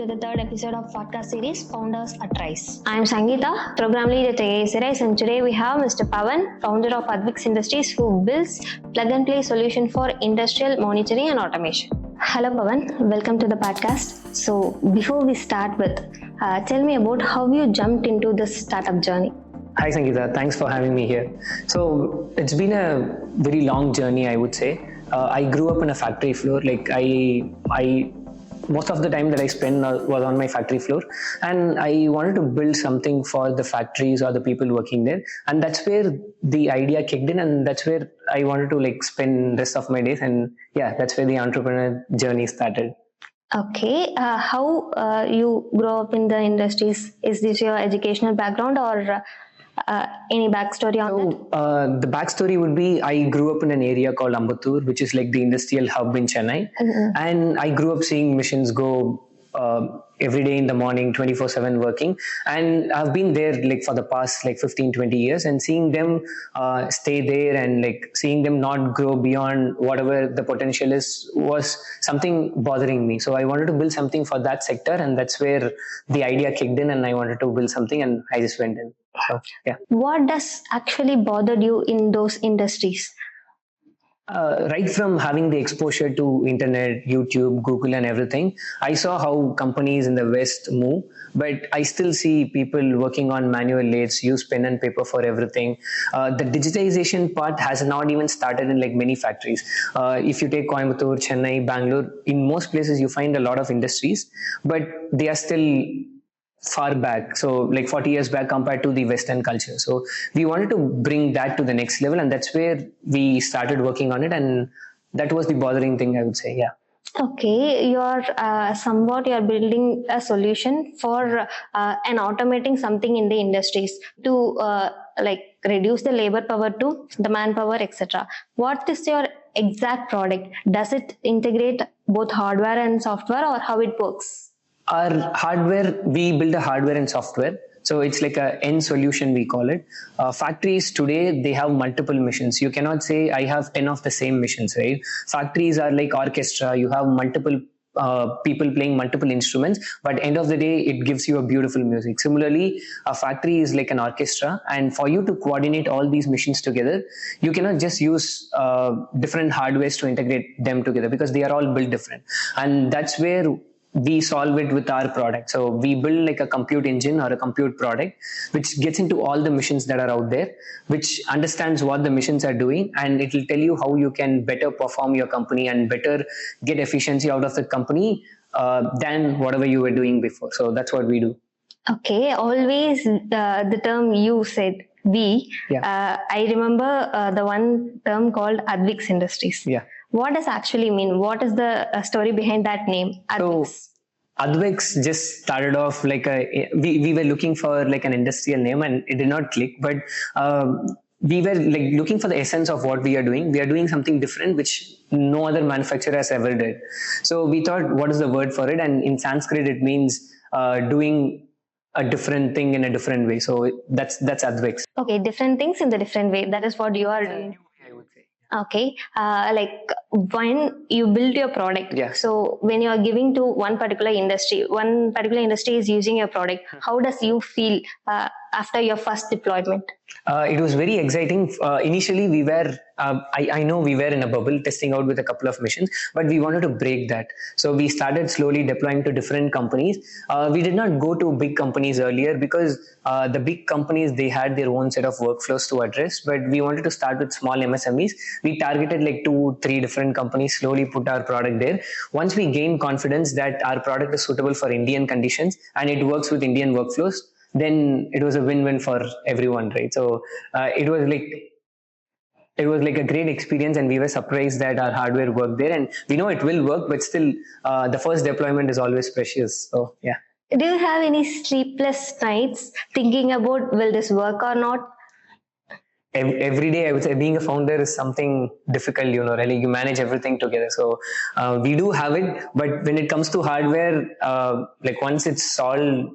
to the third episode of podcast series Founders at RAISE. I am Sangeeta, program lead at AIC RAISE, and today we have Mr. Pavan, founder of ADHVX Industries, who builds plug-and-play solution for industrial monitoring and automation. Hello Pavan, welcome to the podcast. So before we start with, tell me about how you jumped into this startup journey. Hi Sangeeta, thanks for having me here. So it's been a very long journey, I would say. I grew up in a factory floor. I most of the time that I spent was on my factory floor, and I wanted to build something for the factories or the people working there, and that's where the idea kicked in, and that's where I wanted to spend the rest of my days, and yeah, that's where the entrepreneur journey started. Okay, how you grow up in the industries? Is this your educational background or any backstory on that? The backstory would be I grew up in an area called Ambattur, which is like the industrial hub in Chennai. And I grew up seeing machines go every day in the morning, 24/7 working. And I've been there for the past 15-20 years, and seeing them stay there and seeing them not grow beyond whatever the potential is was something bothering me. So I wanted to build something for that sector, and that's where the idea kicked in, and I wanted to build something, and I just went in. So, yeah. What does actually bothered you in those industries? Right from having the exposure to internet, YouTube, Google and everything, I saw how companies in the West move, but I still see people working on manual lathes, use pen and paper for everything. The digitization part has not even started in many factories. If you take Coimbatore, Chennai, Bangalore, in most places you find a lot of industries, but they are still far back, so 40 years back compared to the Western culture. So we wanted to bring that to the next level, and that's where we started working on it, and that was the bothering thing, I would say. Yeah. Okay, you're building a solution for and automating something in the industries to reduce the labor power to the manpower, etc. What is your exact product? Does it integrate both hardware and software, or how it works? Our hardware, we build a hardware and software. So it's like a end solution, we call it. Factories today, they have multiple missions. You cannot say I have 10 of the same missions, right? Factories are like orchestra. You have multiple people playing multiple instruments, but end of the day, it gives you a beautiful music. Similarly, a factory is like an orchestra, and for you to coordinate all these machines together, you cannot just use different hardwares to integrate them together, because they are all built different. And that's where we solve it with our product. So we build a compute engine or a compute product which gets into all the machines that are out there, which understands what the machines are doing, and it will tell you how you can better perform your company and better get efficiency out of the company than whatever you were doing before. So that's what we do. Okay, always the term you said, we. Yeah. I remember the one term called ADHVX Industries. Yeah. What does actually mean? What is the story behind that name, ADHVX? So ADHVX just started off we were looking for an industrial name, and it did not click, but we were looking for the essence of what we are doing. We are doing something different which no other manufacturer has ever did. So we thought, what is the word for it? And in Sanskrit it means doing a different thing in a different way. So that's ADHVX. Okay, different things in the different way. That is what you are doing. Okay, when you build your product, yeah. So when you are giving to one particular industry is using your product, how does you feel after your first deployment? It was very exciting. Initially, we were, I know we were in a bubble testing out with a couple of missions, but we wanted to break that. So we started slowly deploying to different companies. We did not go to big companies earlier because the big companies, they had their own set of workflows to address, but we wanted to start with small MSMEs. We targeted 2-3 different companies, slowly put our product there. Once we gained confidence that our product is suitable for Indian conditions and it works with Indian workflows, then it was a win-win for everyone, right? So it was a great experience, and we were surprised that our hardware worked there, and we know it will work, but still the first deployment is always precious. So yeah. Do you have any sleepless nights thinking about will this work or not? Every day, I would say, being a founder is something difficult, really. You manage everything together. So we do have it, but when it comes to hardware, once it's solved,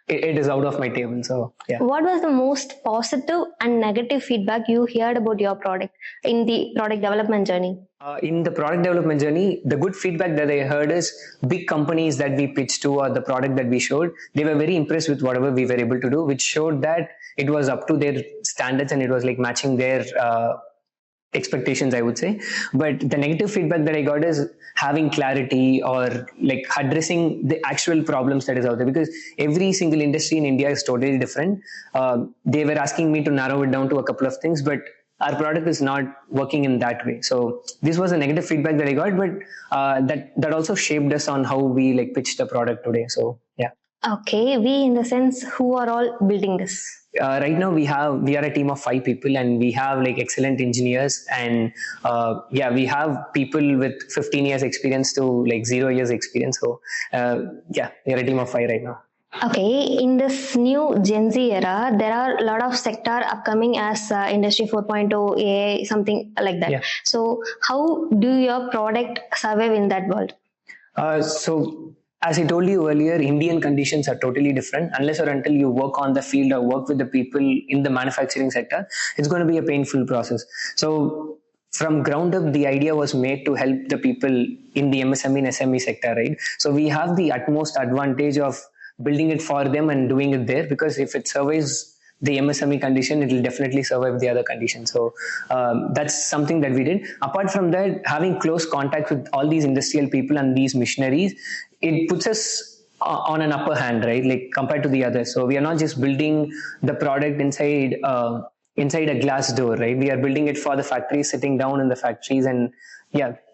it is out of my table. So yeah. What was the most positive and negative feedback you heard about your product in the product development journey? In the product development journey, the good feedback that I heard is big companies that we pitched to or the product that we showed, they were very impressed with whatever we were able to do, which showed that it was up to their standards and it was like matching their expectations, I would say. But the negative feedback that I got is having clarity or like addressing the actual problems that is out there, because every single industry in India is totally different. They were asking me to narrow it down to a couple of things, but our product is not working in that way. So this was a negative feedback that I got, but that also shaped us on how we like pitch the product today. So yeah. Okay, we in the sense who are all building this? Right now we are a team of 5 people, and we have like excellent engineers, and we have people with 15 years experience to like 0 years experience. So we are a team of 5 right now. Okay, in this new Gen Z era, there are a lot of sector upcoming as Industry 4.0, AI, something like that. Yeah. So how do your product survive in that world? So as I told you earlier, Indian conditions are totally different. Unless or until you work on the field or work with the people in the manufacturing sector, it's going to be a painful process. So from ground up, the idea was made to help the people in the MSME and SME sector, right? So we have the utmost advantage of building it for them and doing it there, because if it survives the MSME condition, it will definitely survive the other condition. So that's something that we did. Apart from that, having close contact with all these industrial people and these missionaries, it puts us on an upper hand, right? Like compared to the others. So we are not just building the product inside a glass door, right? We are building it for the factories, sitting down in the factories, and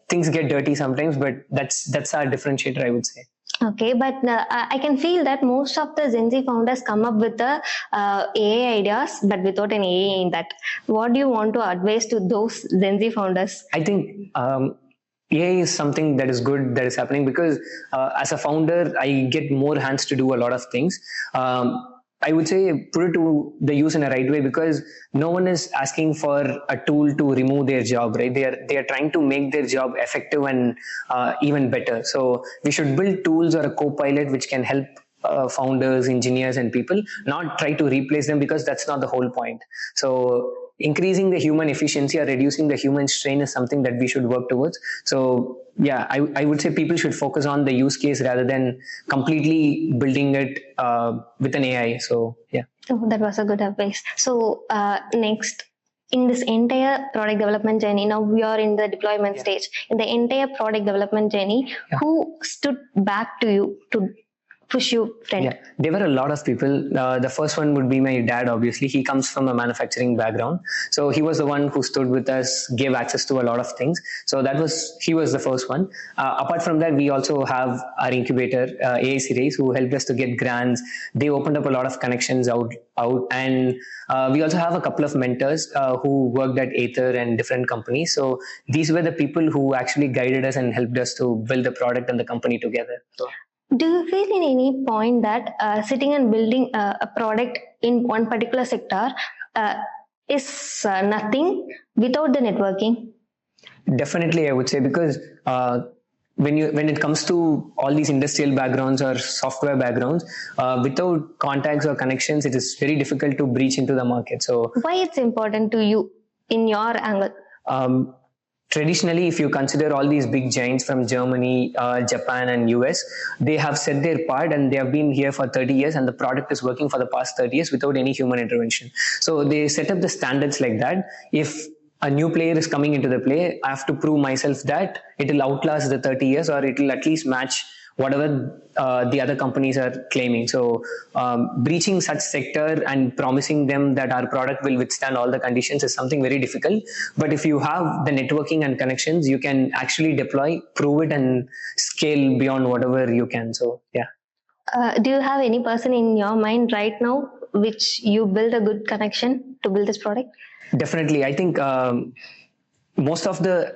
things get dirty sometimes, but that's our differentiator, I would say. Okay, but I can feel that most of the Gen Z founders come up with the AI ideas, but without an AI in that. What do you want to advise to those Gen Z founders? I think AI is something that is good that is happening, because as a founder, I get more hands to do a lot of things. I would say put it to the use in a right way, because no one is asking for a tool to remove their job, right? They are trying to make their job effective and even better. So we should build tools or a co-pilot which can help founders, engineers, and people, not try to replace them, because that's not the whole point. So increasing the human efficiency or reducing the human strain is something that we should work towards. So I would say people should focus on the use case rather than completely building it with an AI. So yeah. Oh, that was a good advice. So next, in this entire product development journey, now we are in the deployment stage. In the entire product development journey, who stood back to you to push you front? Yeah, there were a lot of people. The first one would be my dad, obviously. He comes from a manufacturing background. So he was the one who stood with us, gave access to a lot of things. So he was the first one. Apart from that, we also have our incubator, AIC RAISE, who helped us to get grants. They opened up a lot of connections out. And we also have a couple of mentors who worked at Ather and different companies. So these were the people who actually guided us and helped us to build the product and the company together. So, do you feel in any point that sitting and building a product in one particular sector is nothing without the networking? Definitely, I would say, because when it comes to all these industrial backgrounds or software backgrounds, without contacts or connections, it is very difficult to breach into the market. So why it's important to you in your angle? Traditionally, if you consider all these big giants from Germany, Japan, and US, they have set their part and they have been here for 30 years, and the product is working for the past 30 years without any human intervention. So they set up the standards like that. If a new player is coming into the play, I have to prove myself that it will outlast the 30 years, or it will at least match whatever the other companies are claiming. So breaching such sector and promising them that our product will withstand all the conditions is something very difficult. But if you have the networking and connections, you can actually deploy, prove it, and scale beyond whatever you can. So yeah. Do you have any person in your mind right now which you build a good connection to build this product? Definitely. I think most of the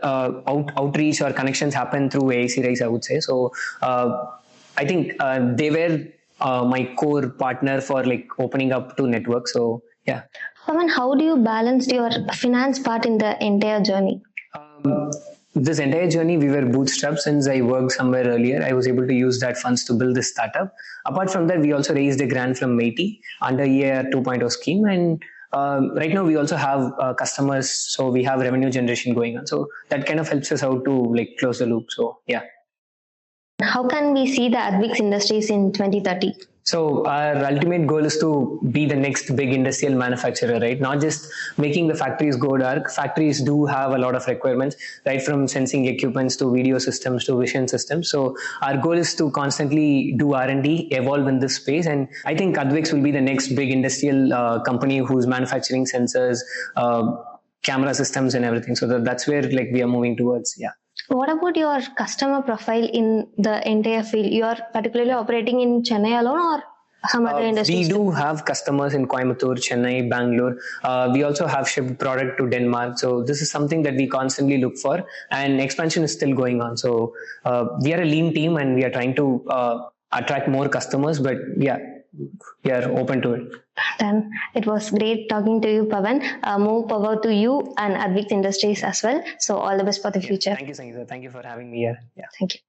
outreach or connections happen through AIC RAISE, I would say. So I think they were my core partner for like opening up to network. So yeah. Pavan, how do you balance your finance part in the entire journey? this entire journey, we were bootstrapped. Since I worked somewhere earlier, I was able to use that funds to build this startup. Apart from that, we also raised a grant from NITI under EIR 2.0 scheme. And right now we also have customers, so we have revenue generation going on. So that kind of helps us out to like close the loop. So yeah. How can we see the ADHVX Industries in 2030? So our ultimate goal is to be the next big industrial manufacturer, right? Not just making the factories go dark. Factories do have a lot of requirements, right? From sensing equipments to video systems to vision systems. So our goal is to constantly do R&D, evolve in this space. And I think ADHVX will be the next big industrial company who's manufacturing sensors, camera systems and everything. So that's where like we are moving towards. Yeah. What about your customer profile in the entire field? You are particularly operating in Chennai alone or some other industries? We do have customers in Coimbatore, Chennai, Bangalore. We also have shipped product to Denmark. So this is something that we constantly look for, and expansion is still going on. So we are a lean team and we are trying to attract more customers, but yeah, we are open to it. Then it was great talking to you, Pavan. More power to you and ADHVX Industries as well. So all the best for the future. Thank you, Sangeeta. Thank you for having me here. Yeah. Thank you.